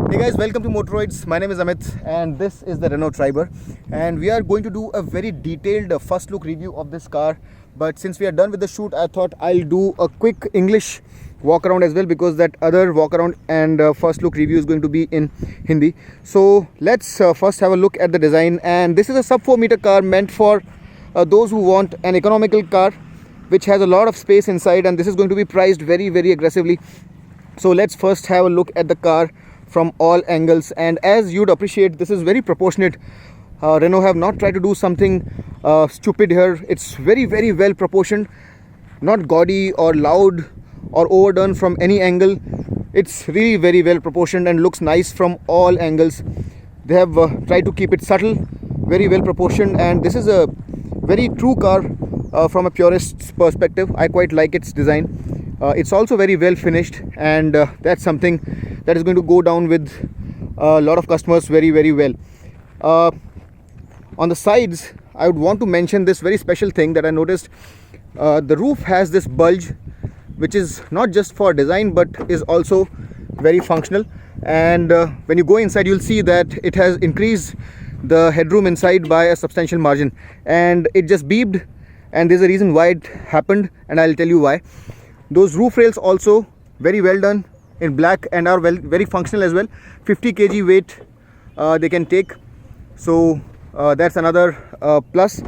Hey guys, welcome to Motoroids. My name is Amit and this is the Renault Triber, and we are going to do a very detailed first look review of this car. But since we are done with the shoot, I thought I'll do a quick English walk around as well, because that other walk around and first look review is going to be in Hindi. So let's first have a look at the design. And this is a sub 4 meter car meant for those who want an economical car which has a lot of space inside, and this is going to be priced very aggressively. So let's first have a look at the car from all angles, and as you'd appreciate, this is very proportionate. Renault have not tried to do something stupid here. It's very well proportioned, not gaudy or loud or overdone from any angle. It's really very well proportioned and looks nice from all angles. They have tried to keep it subtle, very well proportioned, and this is a very true car from a purist's perspective. I quite like its design. It's also very well finished, and that's something that is going to go down with a lot of customers very well. On the sides, I would want to mention this very special thing that I noticed. The roof has this bulge, which is not just for design but is also very functional. And when you go inside, you'll see that it has increased the headroom inside by a substantial margin, and it just beeped, and there's a reason why it happened, and I'll tell you why. Those roof rails also very well done in black and are very functional as well. 50 kg weight they can take, so that's another plus.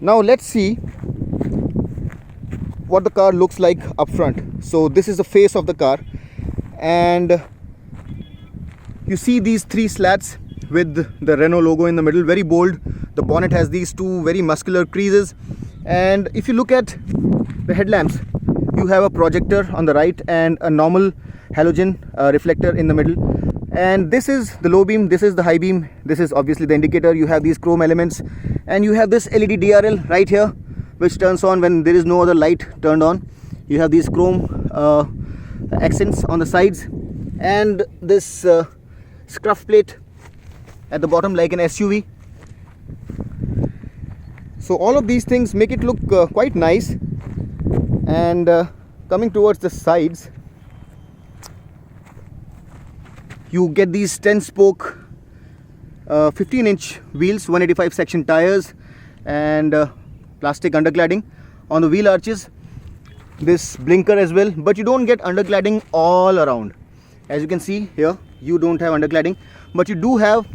Now let's see what the car looks like up front. So this is the face of the car, and you see these three slats with the Renault logo in the middle, very bold. The bonnet has these two very muscular creases, and if you look at the headlamps, you have a projector on the right and a normal halogen reflector in the middle. And this is the low beam, this is the high beam, this is obviously the indicator. You have these chrome elements, and you have this LED DRL right here, which turns on when there is no other light turned on. You have these chrome accents on the sides, and this scruff plate at the bottom like an SUV. So all of these things make it look quite nice. And coming towards the sides, you get these 10 spoke 15-inch wheels, 185 section tires, and plastic undercladding on the wheel arches. This blinker as well, but you don't get undercladding all around. As you can see here, you don't have undercladding, but you do have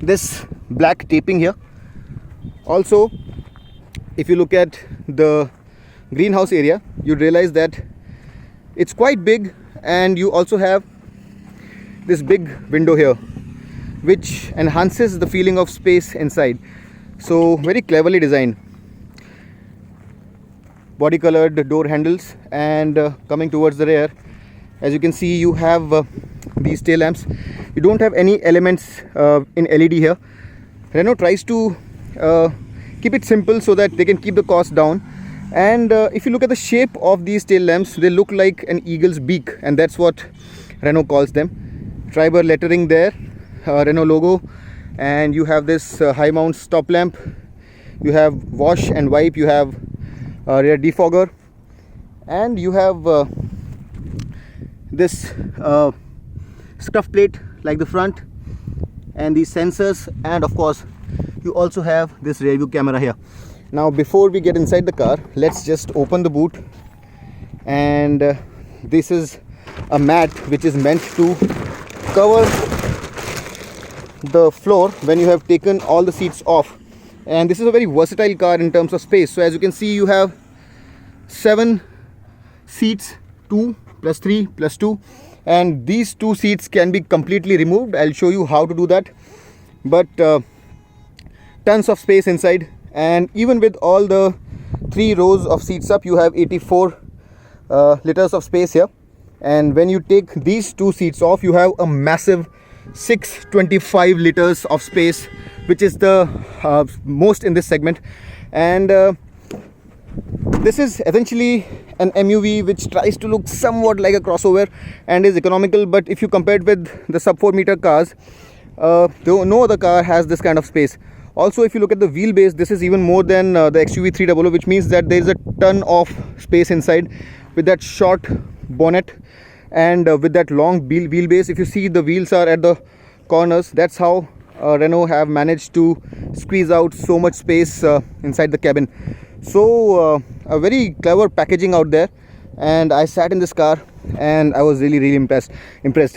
this black taping here. Also, if you look at the greenhouse area, you'd realize that it's quite big, and you also have this big window here which enhances the feeling of space inside. So very cleverly designed. Body colored door handles, and coming towards the rear, as you can see, you have these tail lamps. You don't have any elements in LED here. Renault tries to keep it simple so that they can keep the cost down. And if you look at the shape of these tail lamps, they look like an eagle's beak, and that's what Renault calls them. Triber lettering there, Renault logo, and you have this high mount stop lamp. You have wash and wipe, you have rear defogger, and you have this scuff plate like the front, and these sensors, and of course you also have this rear view camera here. Now before we get inside the car, let's just open the boot. And this is a mat which is meant to cover the floor when you have taken all the seats off. And this is a very versatile car in terms of space. So as you can see, you have 7 seats, 2 plus 3 plus 2, and these 2 seats can be completely removed. I'll show you how to do that. But tons of space inside. And even with all the 3 rows of seats up, you have 84 liters of space here. And when you take these 2 seats off, you have a massive 625 liters of space, which is the most in this segment. And this is essentially an MUV which tries to look somewhat like a crossover and is economical. But if you compare it with the sub 4 meter cars, no other car has this kind of space. Also, if you look at the wheelbase, this is even more than the XUV 300, which means that there is a ton of space inside with that short bonnet and with that long wheelbase. If you see, the wheels are at the corners. That's how Renault have managed to squeeze out so much space inside the cabin. So a very clever packaging out there, and I sat in this car and I was really impressed.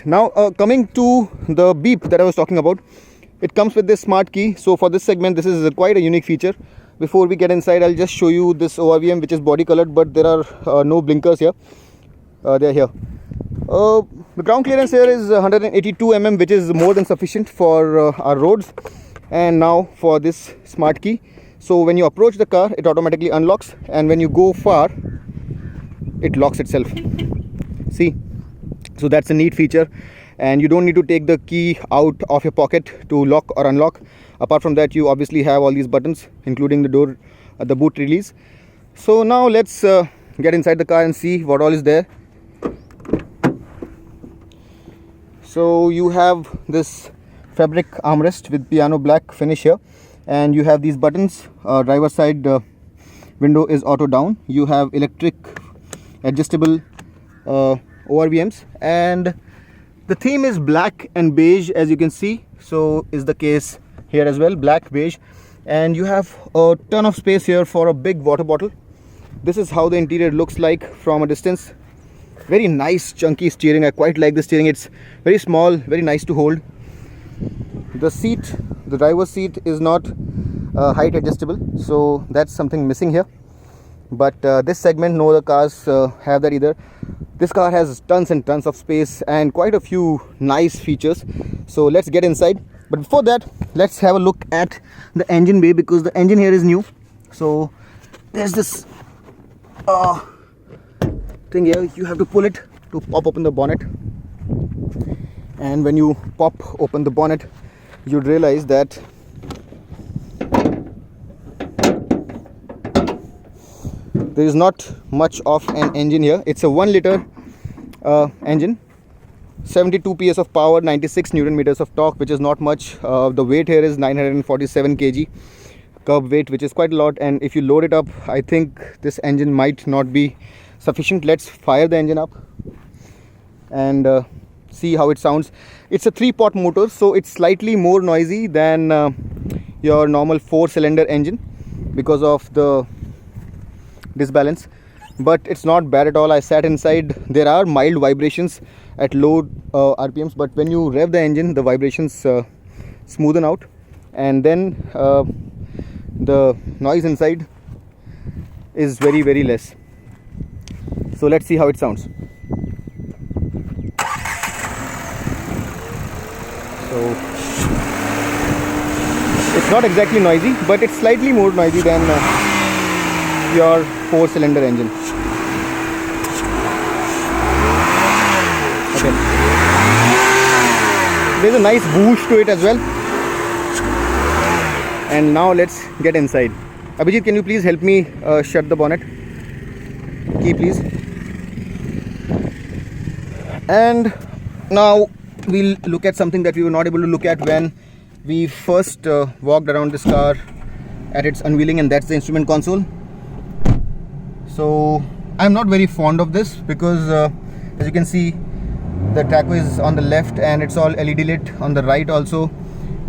Now coming to the beep that I was talking about, it comes with this smart key. So for this segment, this is quite a unique feature. Before we get inside, I'll just show you this ORVM, which is body colored, but there are no blinkers here. They're here. The ground clearance here is 182 mm, which is more than sufficient for our roads. And now for this smart key. So when you approach the car, it automatically unlocks, and when you go far, it locks itself. See, so that's a neat feature, and you don't need to take the key out of your pocket to lock or unlock. Apart from that, you obviously have all these buttons, including the door, the boot release. So now let's get inside the car and see what all is there. So you have this fabric armrest with piano black finish here, and you have these buttons. Driver side window is auto down. You have electric adjustable ORVMs, and the theme is black and beige, as you can see. So is the case here as well, black, beige, and you have a ton of space here for a big water bottle. This is how the interior looks like from a distance. Very nice chunky steering. I quite like the steering. It's very small, very nice to hold. The seat, the driver's seat, is not height adjustable, so that's something missing here. But this segment, no other cars have that either. This car has tons and tons of space and quite a few nice features. So let's get inside. But before that, let's have a look at the engine bay, because the engine here is new. So there's this thing here. You have to pull it to pop open the bonnet, and when you pop open the bonnet, you'd realize that there is not much of an engine here. It's a 1 liter engine, 72 PS of power, 96 Newton meters of torque, which is not much. The weight here is 947 kg curb weight, which is quite a lot. And if you load it up, I think this engine might not be sufficient. Let's fire the engine up and see how it sounds. It's a 3-pot motor, so it's slightly more noisy than your normal 4-cylinder engine because of the disbalance, but it's not bad at all. I sat inside. There are mild vibrations at low RPMs, but when you rev the engine, the vibrations smoothen out, and then the noise inside is very less. So let's see how it sounds. So it's not exactly noisy, but it's slightly more noisy than your 4-cylinder engine. Okay, there's a nice whoosh to it as well. And now let's get inside. Abhijit, can you please help me shut the bonnet? Key, please. And now we'll look at something that we were not able to look at when we first walked around this car at its unveiling, and that's the instrument console. So I'm not very fond of this because as you can see, the tacho is on the left and it's all LED lit. On the right also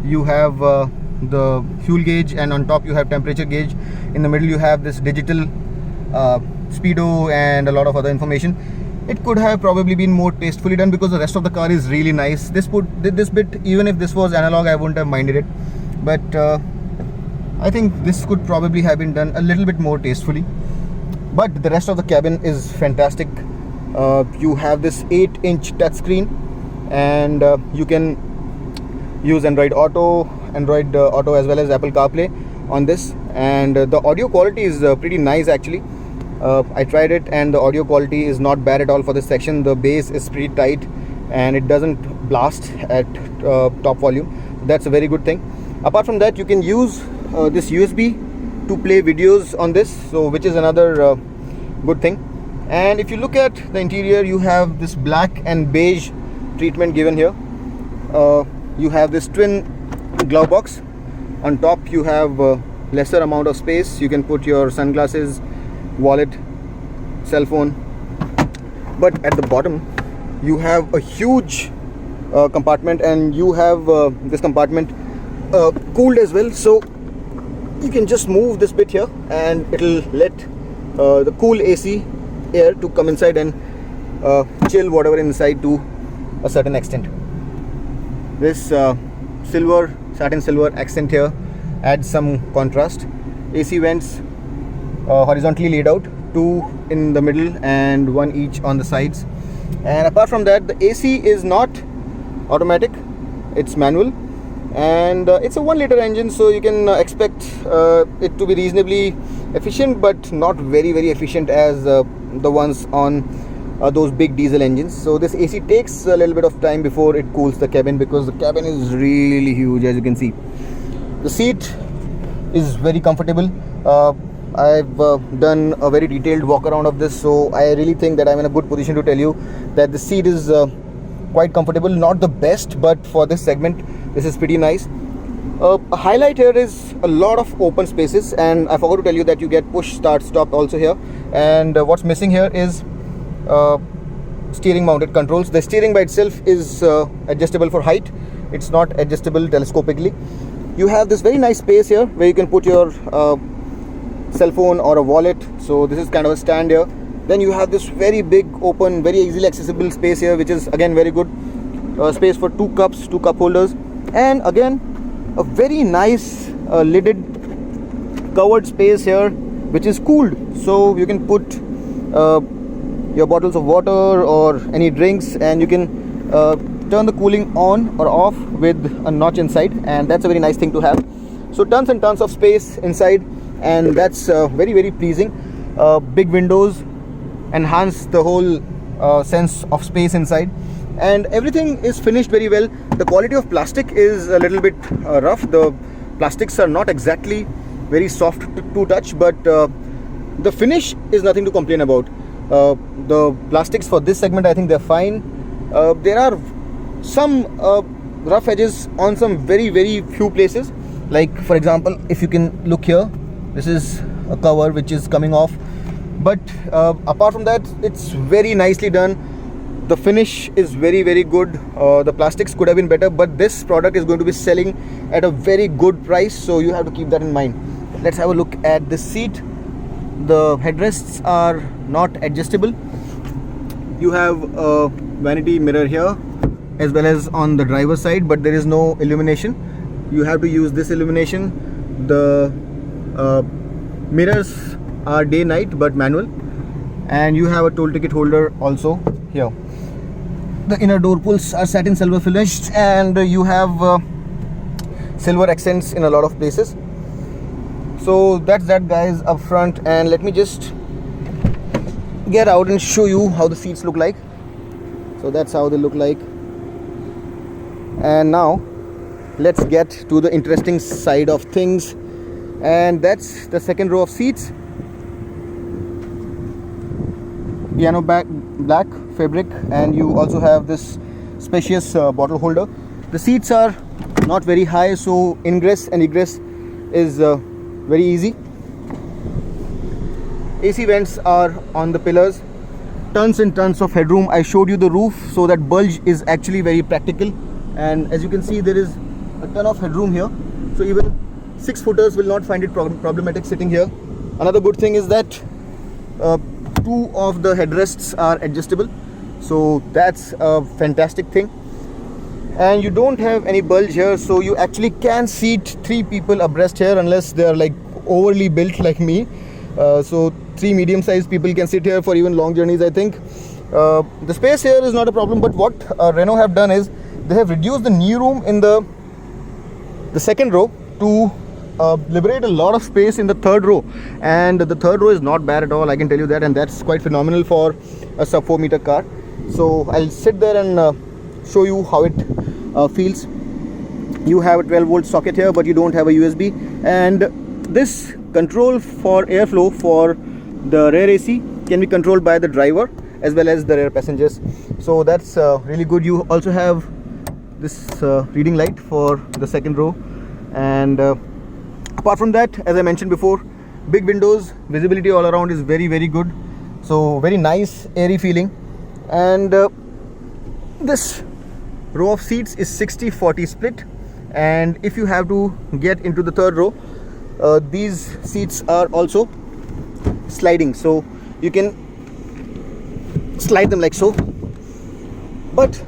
you have the fuel gauge, and on top you have temperature gauge. In the middle you have this digital speedo and a lot of other information. It could have probably been more tastefully done because the rest of the car is really nice. This bit, even if this was analog, I wouldn't have minded it, but I think this could probably have been done a little bit more tastefully. But the rest of the cabin is fantastic. You have this 8-inch touchscreen, and you can use Android Auto as well as Apple CarPlay on this, and the audio quality is pretty nice actually. I tried it and the audio quality is not bad at all for this section. The bass is pretty tight and it doesn't blast at top volume. That's a very good thing. Apart from that, you can use this USB to play videos on this, so which is another good thing. And if you look at the interior, you have this black and beige treatment given here. You have this twin glove box. On top you have lesser amount of space. You can put your sunglasses, wallet, cell phone. But at the bottom you have a huge compartment, and you have this compartment cooled as well, so you can just move this bit here and it'll let the cool AC air to come inside and chill whatever inside to a certain extent. This satin silver accent here adds some contrast. AC vents horizontally laid out, 2 in the middle and 1 each on the sides. And apart from that, the AC is not automatic, it's manual, and it's a 1 liter engine, so you can expect it to be reasonably efficient, but not very efficient as the ones on those big diesel engines. So this AC takes a little bit of time before it cools the cabin, because the cabin is really huge, as you can see. The seat is very comfortable. I've done a very detailed walk around of this, so I really think that I'm in a good position to tell you that the seat is quite comfortable. Not the best, but for this segment this is pretty nice. A highlight here is a lot of open spaces, and I forgot to tell you that you get push start stop also here. And what's missing here is steering mounted controls. The steering by itself is adjustable for height, it's not adjustable telescopically. You have this very nice space here where you can put your cell phone or a wallet, so this is kind of a stand here. Then you have this very big open, very easily accessible space here, which is again very good. Space for 2 cups, 2 cup holders, and again a very nice lidded covered space here, which is cooled, so you can put your bottles of water or any drinks, and you can turn the cooling on or off with a notch inside, and that's a very nice thing to have. So tons and tons of space inside, and that's very pleasing. Big windows enhance the whole sense of space inside, and everything is finished very well. The quality of plastic is a little bit rough. The plastics are not exactly very soft to touch, but the finish is nothing to complain about. The plastics for this segment, I think they're fine. There are some rough edges on some very few places, like for example, if you can look here, this is a cover which is coming off, but apart from that, it's very nicely done. The finish is very good. The plastics could have been better, but this product is going to be selling at a very good price, so you have to keep that in mind. Let's have a look at the seat. The headrests are not adjustable. You have a vanity mirror here as well as on the driver's side, but there is no illumination. You have to use this illumination. The mirrors are day night but manual, and you have a toll ticket holder also here. The inner door pulls are satin silver finished, and you have silver accents in a lot of places. So that's that, guys, up front, and let me just get out and show you how the seats look like. So that's how they look like. And now let's get to the interesting side of things, and that's the second row of seats. Piano black fabric, and you also have this spacious bottle holder. The seats are not very high, so ingress and egress is very easy. AC vents are on the pillars. Tons and tons of headroom. I showed you the roof, so that bulge is actually very practical, and as you can see, there is a ton of headroom here, so even 6-footers will not find it problematic sitting here. Another good thing is that 2 of the headrests are adjustable, so that's a fantastic thing. And you don't have any bulge here, so you actually can seat 3 people abreast here, unless they are like overly built like me. So 3 medium-sized people can sit here for even long journeys, I think. The space here is not a problem, but what Renault have done is they have reduced the knee room in the second row to liberate a lot of space in the third row, and the third row is not bad at all, I can tell you that, and that's quite phenomenal for a sub 4 meter car. So I'll sit there and show you how it feels. You have a 12-volt socket here, but you don't have a USB, and this control for airflow for the rear AC can be controlled by the driver as well as the rear passengers, so that's really good. You also have this reading light for the second row, and apart from that, as I mentioned before, big windows, visibility all around is very good, so very nice airy feeling. And this row of seats is 60-40 split, and if you have to get into the third row, these seats are also sliding, so you can slide them like so. But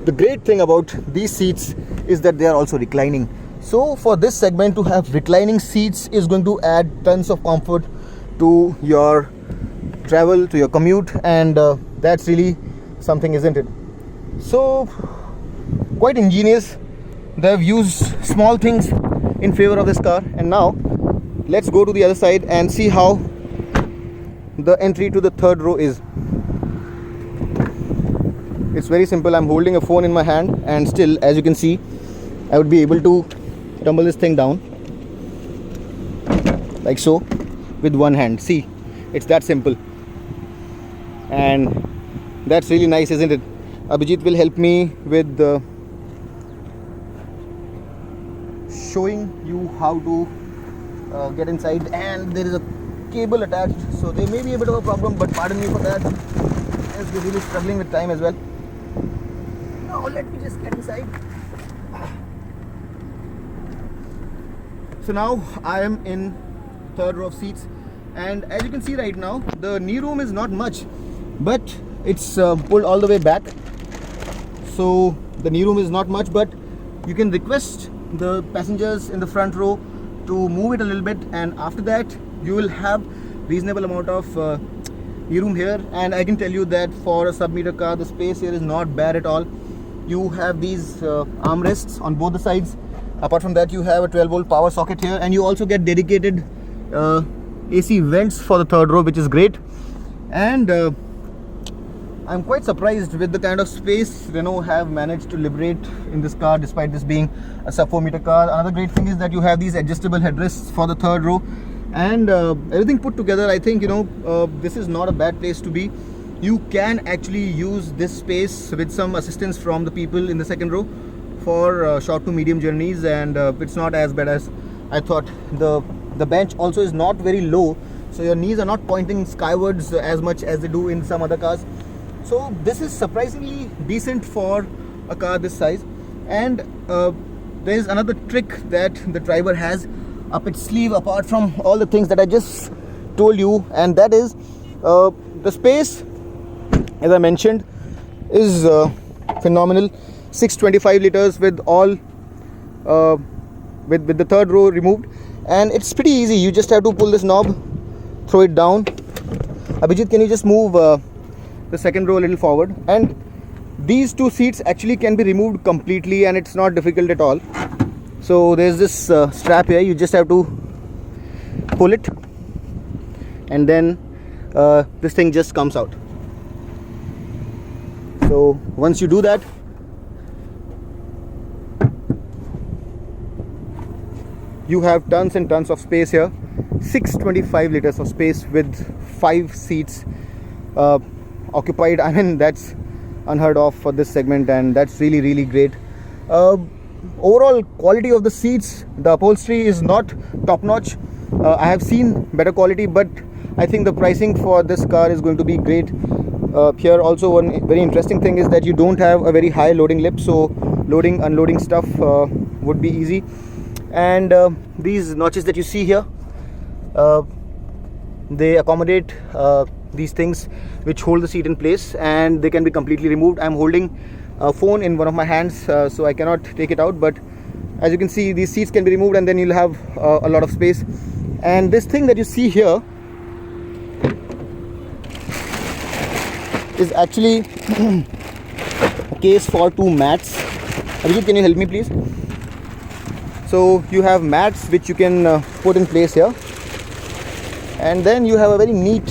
the great thing about these seats is that they are also reclining. So for this segment, to have reclining seats is going to add tons of comfort to your travel, to your commute, and that's really something, isn't it? So quite ingenious. They have used small things in favor of this car. And now let's go to the other side and see how the entry to the third row is. It's very simple. I'm holding a phone in my hand, and still, as you can see, I would be able to tumble this thing down like so with one hand. See, it's that simple, and that's really nice, isn't it? Abhijit will help me with showing you how to get inside, and there is a cable attached, so there may be a bit of a problem, but pardon me for that, as we're really struggling with time as well. Now let me just get inside. So now I am in third row of seats, and as you can see right now, the knee room is not much, but it's pulled all the way back. So the knee room is not much, but you can request the passengers in the front row to move it a little bit, and after that you will have reasonable amount of knee room here. And I can tell you that for a sub-meter car, the space here is not bad at all. You have these armrests on both the sides. Apart from that, you have a 12-volt power socket here, and you also get dedicated AC vents for the third row, which is great. And I'm quite surprised with the kind of space Renault have managed to liberate in this car, despite this being a sub 4 meter car. Another great thing is that you have these adjustable headrests for the third row, and everything put together, I think, this is not a bad place to be. You can actually use this space with some assistance from the people in the second row for short to medium journeys, and it's not as bad as I thought. The bench also is not very low, so your knees are not pointing skywards as much as they do in some other cars. So this is surprisingly decent for a car this size. And there is another trick that the Triber has up its sleeve, apart from all the things that I just told you, and that is the space, as I mentioned, is phenomenal. 625 liters with all with the third row removed, and it's pretty easy. You just have to pull this knob, throw it down. Abhijit, can you just move the second row a little forward? And these two seats actually can be removed completely, and it's not difficult at all. So there's this strap here. You just have to pull it, and then this thing just comes out. So once you do that, you have tons and tons of space here. 625 liters of space with 5 seats occupied. I mean, that's unheard of for this segment, and that's really, really great. Overall quality of the seats, the upholstery is not top notch. I have seen better quality, but I think the pricing for this car is going to be great. Here also, one very interesting thing is that you don't have a very high loading lip, so loading, unloading stuff would be easy. And these notches that you see here, they accommodate these things which hold the seat in place, and they can be completely removed. I'm holding a phone in one of my hands, so I cannot take it out, but as you can see, these seats can be removed, and then you'll have a lot of space. And this thing that you see here is actually a case for 2 mats. Abhijit, can you help me please? So you have mats which you can put in place here, and then you have a very neat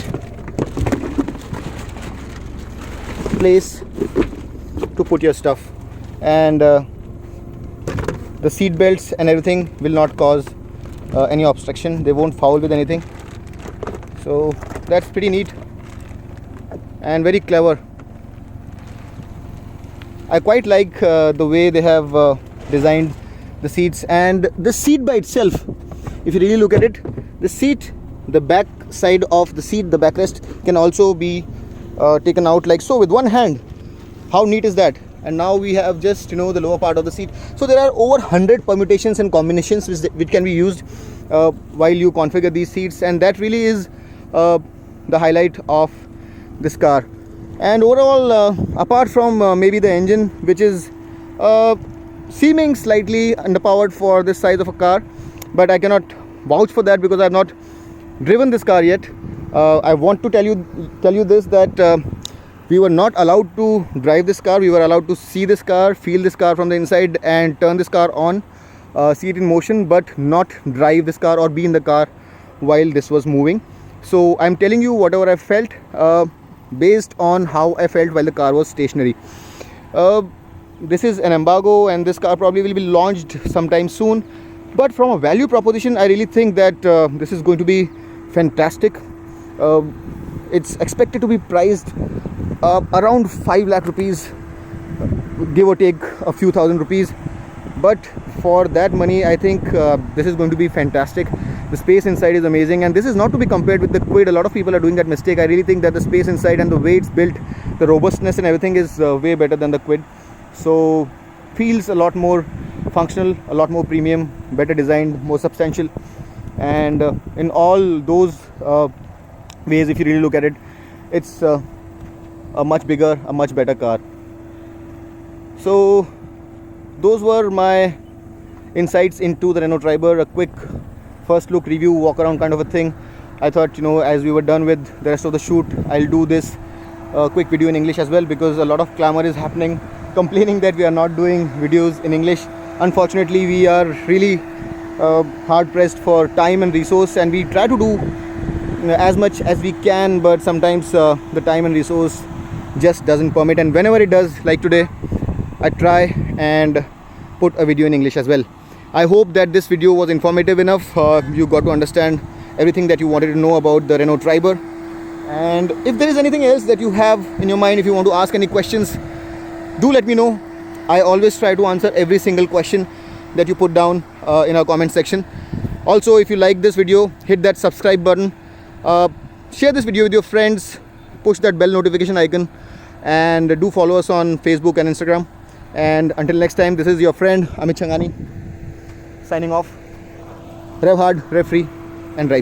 place to put your stuff, and the seat belts and everything will not cause any obstruction. They won't foul with anything, so that's pretty neat and very clever. I quite like the way they have designed the seats, and the seat by itself, if you really look at it, the seat, the back side of the seat, the backrest, can also be taken out like so with one hand. How neat is that? And now we have just the lower part of the seat. So there are over 100 permutations and combinations which can be used while you configure these seats, and that really is the highlight of this car. And overall, apart from maybe the engine, which is seeming slightly underpowered for this size of a car, but I cannot vouch for that because I have not driven this car yet. I want to tell you this, that we were not allowed to drive this car. We were allowed to see this car, feel this car from the inside, and turn this car on, see it in motion, but not drive this car or be in the car while this was moving. So I'm telling you whatever I felt based on how I felt while the car was stationary. This is an embargo, and this car probably will be launched sometime soon. But from a value proposition, I really think that this is going to be fantastic. It's expected to be priced around 5 lakh rupees, give or take a few thousand rupees. But for that money, I think this is going to be fantastic. The space inside is amazing, and this is not to be compared with the Kwid. A lot of people are doing that mistake. I really think that the space inside and the way it's built, the robustness and everything is way better than the Kwid. So feels a lot more functional, a lot more premium, better designed, more substantial, and in all those ways, if you really look at it, it's a much bigger, a much better car. So those were my insights into the Renault Triber, a quick first look review, walk around kind of a thing. I thought, as we were done with the rest of the shoot, I'll do this quick video in English as well, because a lot of clamor is happening, complaining that we are not doing videos in English. Unfortunately, we are really hard pressed for time and resource, and we try to do as much as we can, but sometimes the time and resource just doesn't permit, and whenever it does, like today, I try and put a video in English as well. I hope that this video was informative enough. You got to understand everything that you wanted to know about the Renault Triber. And if there is anything else that you have in your mind, if you want to ask any questions, do let me know. I always try to answer every single question that you put down in our comment section. Also, if you like this video, hit that subscribe button, share this video with your friends, push that bell notification icon, and do follow us on Facebook and Instagram. And until next time, this is your friend Amit Changani signing off. Rev hard, rev free, and drive safe.